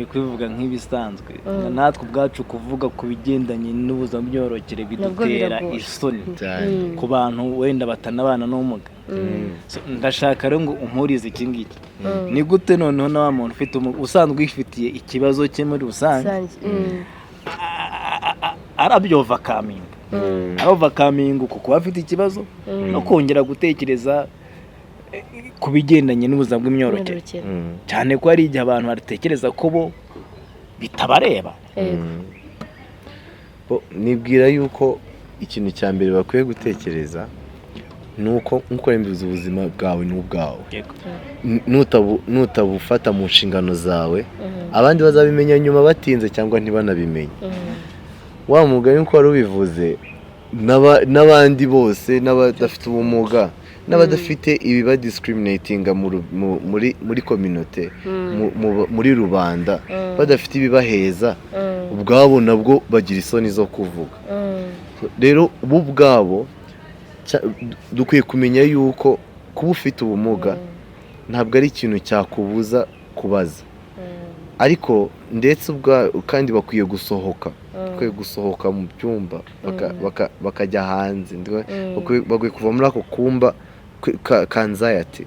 muri kubivuga nk'ibisanzwe natwe ubwacu kuvuga ku bigendanye n'ubuzima bw'imyororokere bidutera isoni ku bantu wenda batanabana n'ubumuga. Ndashaka rero ngo umpurize iki ngiki, ni gute noneho na wa muntu ufite usanzwe wifitiye ikibazo cye muri rusange arabyova kamingo kuko afite ikibazo no kongera gutekereza ku bigendanye n'ubuzima bw'imyororokere, cyane ko hari igihe abantu batekereza ko bo bitabareba. Nibwira yuko ikintu cya mbere bakwiye gutekereza nuko mbivuze ubuzima bwawe n'ubwawe, nutabufata mu nshingano zawe abandi bazabimenya nyuma batinze cyangwa ntibanabimenye. Wa mugani uko wari ubivuze, n'abandi bose n'abadafite ubumuga n'abadafite ibiba discriminatinga muri community, muri rubanda, badafite ibibaheza ubwabo nabwo bagira isoni zo kuvuga. Rero bo ubwabo dukwiye kumenya yuko kuba ufite ubumuga ntabwo ari ikintu cyakubuza kubaza, ariko ndetse kandi bakwiye gusohoka mu byumba bakajya hanze, bakwiye kuva muri ako kumba ka anxiety,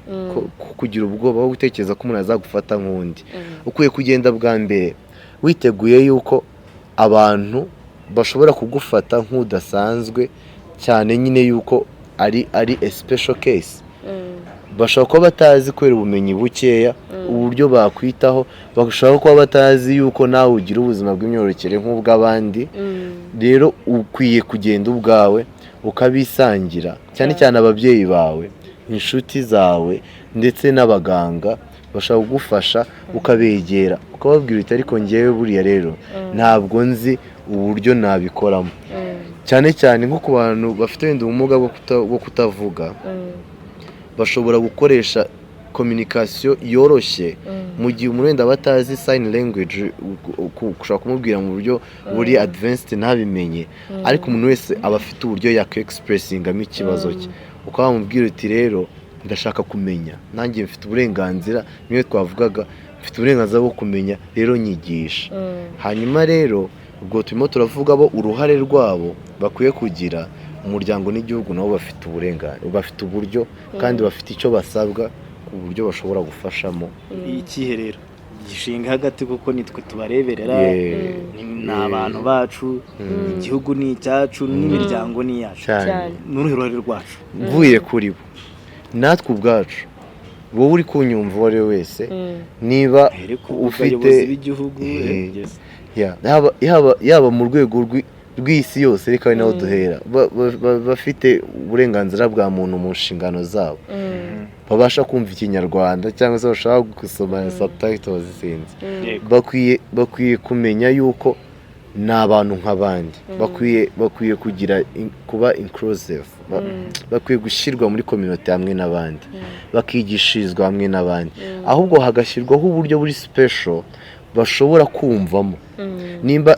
kugira ubwoba bwo gutekereza ko umuntu azagufata nk'undi. Ukwiye kugenda bwa mbere witeguye yuko abantu bashobora kugufata nk'udasanzwe, cyane nyine yuko ari a special case. Bashobora kuba batazi kubera ubumenyi bukeya uburyo bakwitaho, bashobora kuba batazi yuko nawe ugira ubuzima bw'imyororokere nk'ubw'abandi. Rero ukwiye kugenda ubwawe ukabisangira, cyane cyane ababyeyi bawe, inshuti zawe ndetse n'abaganga bashobora kugufasha, ukabegera ukababwira uti ariko ngewe buriya rero ntabwo nzi uburyo nabikoramo, cyane cyane nko ku bantu bafite wenda ubumuga bwo kutavuga. Bashobora gukoresha communication yoroshye mu gihe umuntu wenda batazi sign language, ushobora kumubwira mu buryo buri advanced ntabimenye, ariko umuntu wese aba afite uburyo yakexpressingamo ikibazo cye. Ukaba wamubwira uti rero ndashaka kumenya, nanjye mfite uburenganzira, niyo twavugaga mfite uburenganzira bwo kumenya, rero nyigisha. Hanyuma rero ubwo turimo turavuga bo uruhare rwabo bakwiye kugira. Umuryango n'igihugu nabo bafite uburenganzira, bafite uburyo kandi bafite icyo basabwa ku buryo bashobora gufashamo. Ikihe rero gishinga hagati, kuko nitwe tubareberera, ni abantu bacu, igihugu ni icyacu, n'imiryango ni iyacu, n'uruhare rwacu mvuye kuri bo. Natwe ubwacu, wowe uri kunyumva uwo ari we wese, niba ufite yaba mu rwego rw'isi yose, reka naho duhera, bafite uburenganzira bwa muntu mu nshingano zabo, babasha kumva ikinyarwanda cyangwa se bashaka gusoma subtitles sinzi, bakwiye kumenya yuko ni abantu nk'abandi, bakwiye kuba inclusive, bakwiye gushyirwa muri community hamwe n'abandi, bakigishirizwa hamwe n'abandi, ahubwo hagashyirwaho uburyo buri special bashobora kumvamo.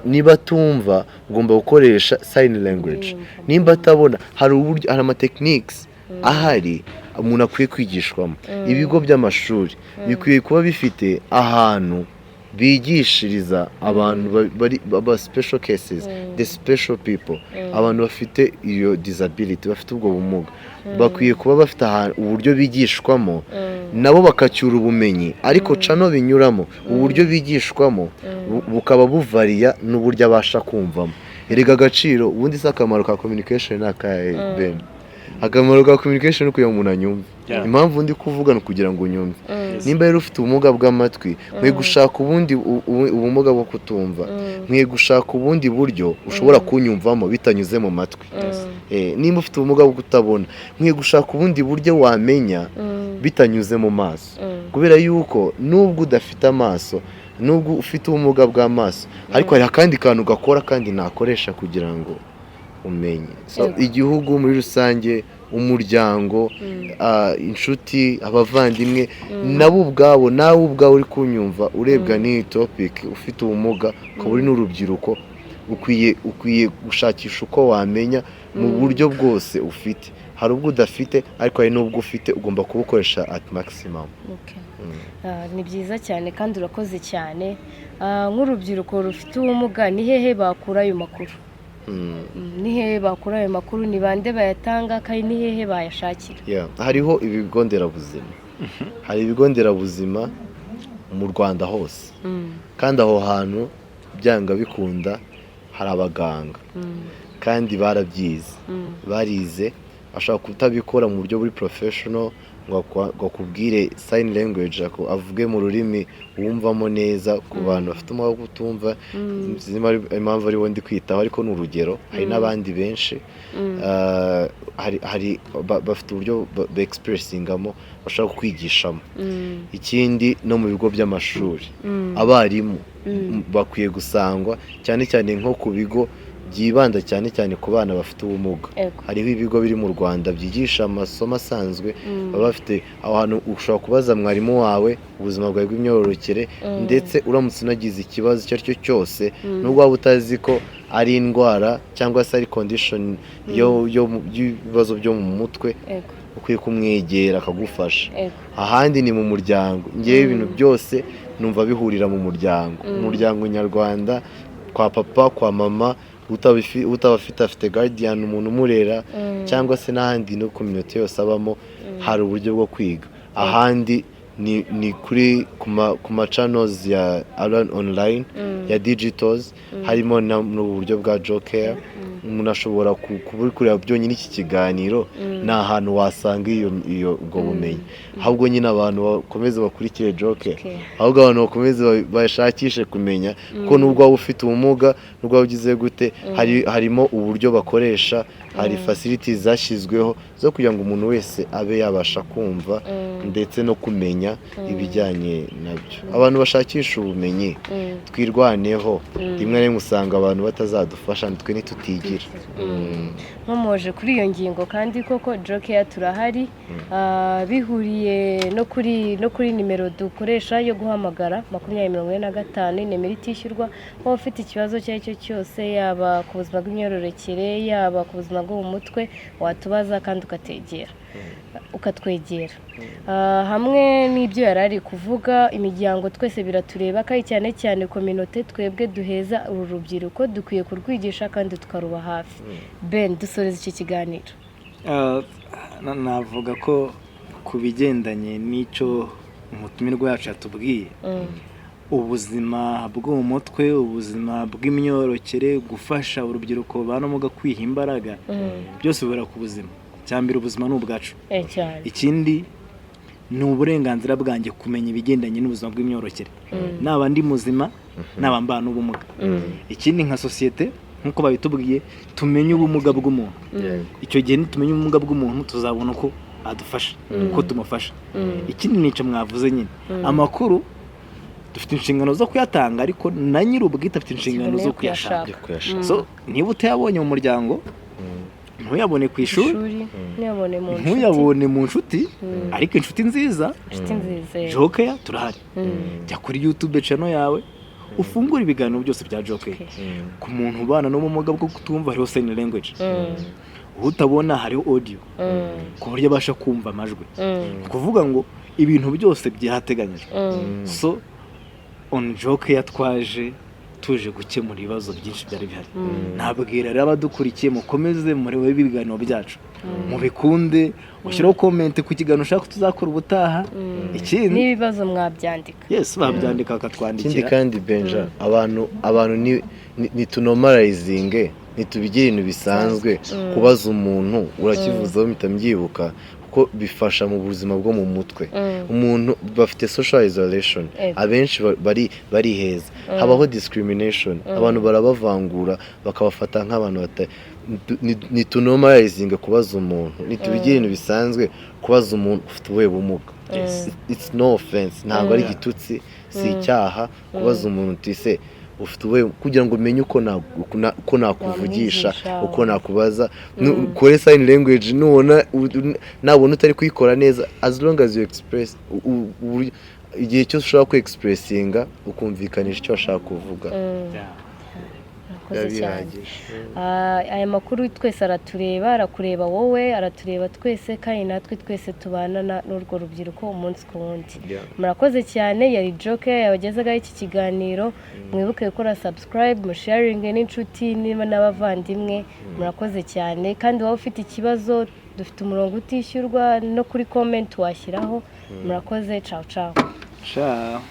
Niba tumva ugomba gukoresha sign language, nimba atabona hari uburyo, hari techniques ahari umuntu akwiye kwigishwamo. Ibigo by'amashuri bikwiye kuba bifite ahantu bigishiriza abantu bari special cases, the special people, abantu bafite iyo disability, bafite ubwo bumuga. Bakwiye kuba bafite uburyo bigishwamo, nabo bakacyura ubumenyi, ariko cano binyuramo uburyo bigishwamo bukaba buvariya n'uburyo abasha kumvamo. Erega agaciro ubundi se akamaro ka communication n'akahe Ben? Akamaro ka communication no kugira ngo umuntu anyumve. Impamvu ndi kuvuga no kugira ngo unyumve. Nimba rero ufite ubumuga bw'amatwi, mwe gushaka ubundi ubumuga bwo kutumva, mwe gushaka ubundi buryo ushobora kunyumvamo bitanyuze mu matwi. Nimba ufite ubumuga bwo kutabona, mwe gushaka ubundi buryo wamenya bitanyuze mu maso, kubera yuko nubwo udafite amaso, nubwo ufite ubumuga bw'amaso, ariko hari akandi kantu gakora kandi nakoresha kugira ngo umenye. Igihugu muri rusange, umuryango, inshuti, abavandimwe, nabo ubwabo, nawe ubwawe uri kunyumva urebwa n'iyi topic, ufite ubumuga, ukaba uri n'urubyiruko, ukwiye gushakisha uko wamenya mu buryo bwose ufite. hari ubwo udafite ariko hari n'ubwo ufite ugomba kubukoresha at maximum. Ni byiza cyane kandi urakoze cyane. Nk'urubyiruko rufite ubumuga ni hehe bakura ayo makuru? Ni hehe bakura ayo makuru? Ni bande bayatanga kandi ni hehe bayashakira? Hariho ibigo nderabuzima. Hari ibigo nderabuzima mu Rwanda hose, kandi aho hantu byanga bikunda hari abaganga kandi barabyize, barize, ashaka kutabikora mu buryo buri professional ngo akubwire sign language, avuge mu rurimi wumvamo neza ku bantu bafite ubumuga bwo kutumva. Impamvu ari wo ndi kwitaho, ariko ni urugero, hari n'abandi benshi hari bafite uburyo expressingamo bashaka kwigishamo. Ikindi no mu bigo by'amashuri abarimu bakwiye gusangwa cyane cyane nko ku bigo byibanda cyane cyane ku bana bafite ubumuga. Hariho ibigo biri mu Rwanda byigisha amasomo asanzwe, baba bafite aho hantu ushobora kubaza mwarimu wawe ubuzima bwawe bw'imyororokere, ndetse uramutse unagize ikibazo icyo ari cyo cyose, nubwo waba utazi ko ari indwara cyangwa se ari condition y'ibibazo byo mu mutwe, ukwiye kumwegera akagufasha. Ahandi ni mu muryango. Ngewe ibintu byose numva bihurira mu muryango. Umuryango nyarwanda, kwa papa, kwa mama, utabafite afite guardian, umuntu umurera, cyangwa se n'ahandi no community yose abamo hari uburyo bwo kwiga. Ahandi ni kuri ku ma channels ya online ya digitals, harimo n'uburyo bwa Joker. Umuntu ashobora kureba byonyine iki kiganiro, ni ahantu wasanga ubwo bumenyi. Ahubwo nyine abantu bakomeze bakurikire Joker, ahubwo abantu bakomeze bashakishe kumenya ko nubwo waba ufite ubumuga, nubwo waba ugize gute, harimo uburyo bakoresha, hari facilities zashyizweho zo kugira ngo umuntu wese abe yabasha kumva ndetse no kumenya ibijyanye nabyo. Abantu bashakisha ubumenyi, twirwaneho. Rimwe na rimwe usanga abantu batazadufasha, twe ntitutigira. Nkomoje kuri iyo ngingo kandi koko Joker turahari, bihuriye no kuri nimero dukoresha yo guhamagara 2045, nimero itishyurwa. Waba ufite ikibazo icyo ari cyo cyose, yaba ku buzima bw'imyororokere, yaba ku buzima bwo mu mutwe, watubaza kandi ukatwegera. Hamwe n'ibyo yari ari kuvuga, imiryango twese biratureba, kandi cyane cyane community, twebwe duheza uru rubyiruko dukwiye kurwigisha kandi tukaruba hafi. Ben, dusoreza iki kiganiro. Navuga ko ku bigendanye n'icyo umutumirwa yacu yatubwiye, ubuzima bwo mu mutwe, ubuzima bw'imyororokere, gufasha urubyiruko banomuga kwiha imbaraga, byose bibera ku buzima. Cyambere ubuzima ni ubwacu. Ikindi ni uburenganzira bwanjye kumenya ibigendanye n'ubuzima bw'imyororokere, naba ndi muzima, naba mbana ubumuga. Ikindi nka societe, nkuko babitubwiye, tumenye ubumuga bw'umuntu. Icyo gihe nitumenye ubumuga bw'umuntu, tuzabona ko adufasha, ko tumufasha. Ikindi nico mwavuze nyine, amakuru dufite inshingano zo kuyatanga, ariko na nyir'ubwite afite inshingano zo kuyashaka. So niba utayabonye mu muryango, ntuyabone ku ishuri, ntuyabone mu nshuti, ariko inshuti nziza, Joker turahari. Jya kuri YouTube channel yawe, ufungura ibiganiro byose bya Joker. Ku muntu ubana n'ubumuga bwo kutumva, hariho sign language. Utabona hariho audio, ku buryo abasha kumva amajwi. Kuvuga ngo ibintu byose byahateganyijwe. So on Joker tuje gukemura ibibazo byinshi byari bihari. Nabwira rero abadukurikiye, mukomeze murebe ibiganiro byacu, mubikunde, ushyiraho comment ku kiganiro ushaka tuzakora ubutaha. Ikindi n'ibibazo mwabyandika. Yes, babyandika bakatwandikira. Ikindi kandi Benja, abantu ni tunormalizing, nitubigire ibintu bisanzwe. Kubaza umuntu urakivuzaho mpita mbyibuka ko bifasha mu buzima bwo mu mutwe. Umuntu bafite social isolation, abenshi bariheza, habaho discrimination, abantu barabavangura bakabafata nk'abantu ni tunormalizing kubaza umuntu, nitubigire ibintu bisanzwe. Kubaza umuntu ufite ubuhe bumuga, it's no offense, ntabwo ari igitutsi, si icyaha. Kubaza umuntu utise ufite ubuhe, kugira ngo umenye uko nakuvugisha, uko nakubaza. Kore sign language, nabona utari kuyikora neza, as long as you express, igihe cyose ushobora ku expressinga ukumvikanisha icyo ushaka kuvuga. murakoze cyane. Aya makuru twese arakureba wowe, aratureba twese, kandi natwe twese tubana n'urwo rubyiruko umunsi ku wundi. Murakoze cyane, yari Joker yabagezagaho iki kiganiro. Mwibuke gukora subscribe, musharinge n'inshuti n'abavandimwe. Murakoze cyane, kandi waba ufite ikibazo dufite umurongo utishyurwa no kuri comment washyiraho. Murakoze, ciao ciao.